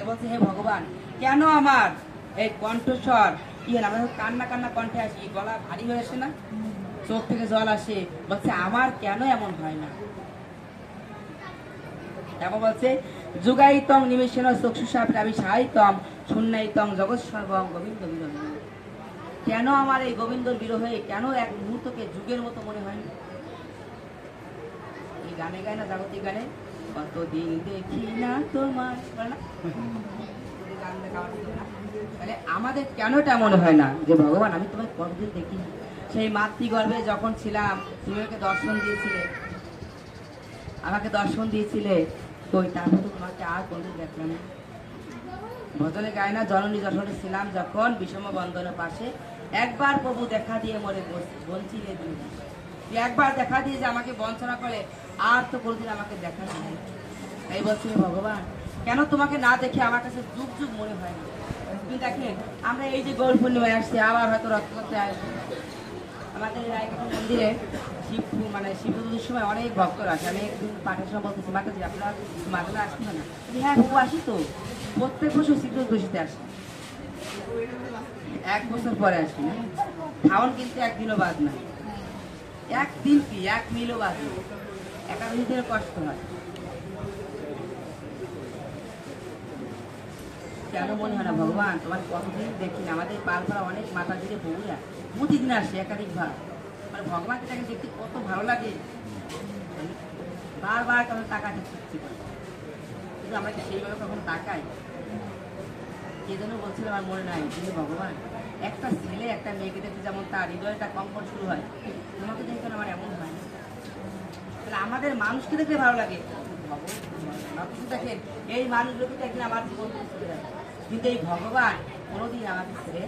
বলছে হে ভগবান, কেন আমার এই কণ্ঠস্বর কি হলো, আমরা কান্না কান্না কণ্ঠে আসি, গলা ভারী হয়ে আসে না, চোখ থেকে জল আসে, বলছে আমার কেন এমন হয় না। এখন বলছে যুগাইতং নিমেষেন চক্ষুষা প্রাবিশায়িতম শূন্যায়িতং জগৎ সর্বং গোবিন্দ বিরহ। কেন আমার এই গোবিন্দর বিরহে কেন এক মুহূর্তকে যুগের মতো মনে হয় না? এই গানে গায় না, জাগতিক গানে, কতদিন দেখি না তোমার, না তাহলে আমাদের কেন এটা মনে হয় না যে ভগবান আমি তোমায় কতদিন দেখি? সেই মাতৃগর্ভে যখন ছিলাম তুমি আমাকে দর্শন দিয়েছিলে, আমাকে দর্শন দিয়েছিলে, কই তারপর তো তোমাকে আর কোনদিন দেখলাম না। ভজনে গায় না, জননী যশোরে ছিলাম যখন বিষম বন্ধনের পাশে, একবার প্রভু দেখা দিয়ে মরে বঞ্চিলে দিন, একবার দেখা দিয়ে যে আমাকে বঞ্চনা করে, আর তো কোনদিন আমাকে দেখা যায়। তাই বলছি ভগবান কেন তোমাকে না দেখে আমার কাছে যুগ যুগ মনে হয় না? তুমি দেখেন আমরা এই যে গৌর পূর্ণিমায় আসছি, আবার হয়তো রথযাত্রায় আসবো। আমাদের রায়কাটা মন্দিরে শিবপুজোর সময় অনেক ভক্তরা আসে। আমি একদিন পাঠের সময় বলতেছি, মাতাজি আপনার মাতালা আসতে হয় না? হ্যাঁ বাবু আসি তো, প্রত্যেক বছর শিবপুজোতে আসি, 1 বছর পরে আসি না। খাওয়ান কিন্তু একদিনও বাদ নাই, একদিন কি 1 মিলও বাদ নেই, একাদশী দিনে কষ্ট হয়। কেন মনে হয় না ভগবান তোমার কতদিন দেখি না? আমাদের পালপাড়া অনেক মাতা দিলে বউরা প্রতিদিন আসে একাধিকবার, ভগবানকে তাকে দেখতে কত ভালো লাগে, বারবার কেমন তাকাতে ইচ্ছে করে, কিন্তু আমরা কি সেইভাবে কখনো তাকাই? কে যেন বলছিল আমার মনে নাই, কিন্তু ভগবান একটা ছেলে একটা মেয়েকে দেখতে যেমন তার হৃদয়টা কম্পন শুরু হয়, তোমাকে দেখে আমার এমন হয় না। তাহলে আমাদের মানুষকে দেখলে ভালো লাগে, দেখেন এই মানুষগুলোকে দেখলে আমার জীবন চলে যায়, কিন্তু এই ভগবান কোনোদিন আমাকে ছেড়ে,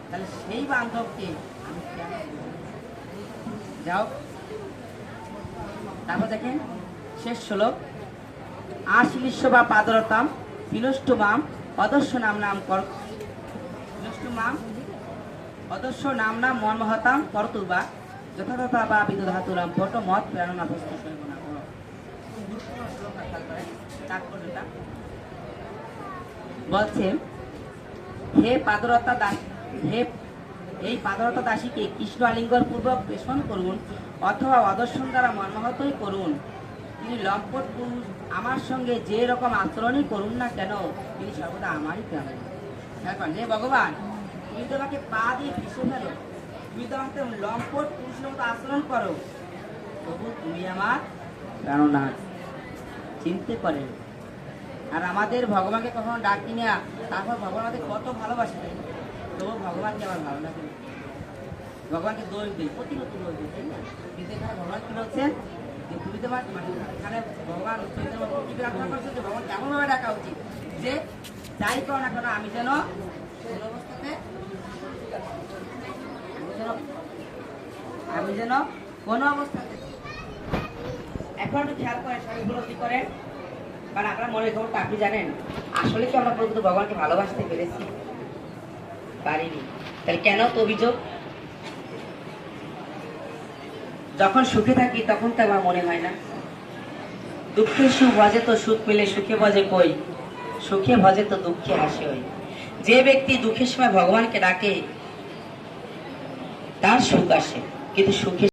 তাহলে সেই বান্ধবকে আমি কেন যাও। তারপর দেখেন শেষ শ্লোক, আশিলিশ্ব বা পাদরতাম বিনষ্ট মাম অদর্শ নাম নাম কর, বিনষ্ট মাম অদর্শ নাম নাম মনমহতাম করতু বা যথাযথা বা বিদধাতুরাম ফটো মত প্রেরণা বস্তু সর্বনা করো। বলছে হে পাদরতা দাস, হে এই পাদরতা দাসীকে কৃষ্ণ আলিঙ্গন পূর্বক পেষণ করুন অথবা অদর্শন দ্বারা মর্মাহতই করুন, তিনি লম্পট পুরুষ আমার সঙ্গে যে রকম আচরণই করুন না কেন তিনি সর্বদা আমারই প্রাণ। হে ভগবান তুমি তো আমাকে পা দিয়ে পিছিয়ে ফেলো, তুমি তো আমাকে লম্পট পুরুষের মতো আচরণ করো, তবু তুমি আমার প্রাণনাথ চিনতে পারেন। আর আমাদের ভগবানকে কখনো ডাকি না, তারপর ভগবান আমাদের কত ভালোবাসে, তবু ভগবানকে আমার ভালো লাগে, ভগবানকে দোষ দিই, প্রতিনিয়ত দোষ দিই, তাই না? কিন্তু এখানে ভগবান কি বলছেন যে তুমি তোমার এখানে ভগবান প্রার্থনা করছেন যে ভগবান কেমনভাবে ডাকা উচিত, যে যাই করো না কেন আমি যেন কোন অবস্থাতে, আমি যেন কোনো অবস্থাতে, এখন একটু খেয়াল করেন সবাই উপলব্ধি করেন, কারণ আপনার মনে খবরটা আপনি জানেন আসলে কি আমরা প্রকৃত ভগবানকে ভালোবাসতে পেরেছি? পারিনি। তাহলে কেন তো অভিযোগ? যখন সুখে থাকি তখন তো আমার মনে হয় না, দুঃখে সুখ ভজে তো সুখ মিলে সুখে ভজে কই, সুখে ভজে তো দুঃখে হাসে হই। যে ব্যক্তি দুঃখের সময় ভগবানকে ডাকে তার সুখ আসে, কিন্তু সুখে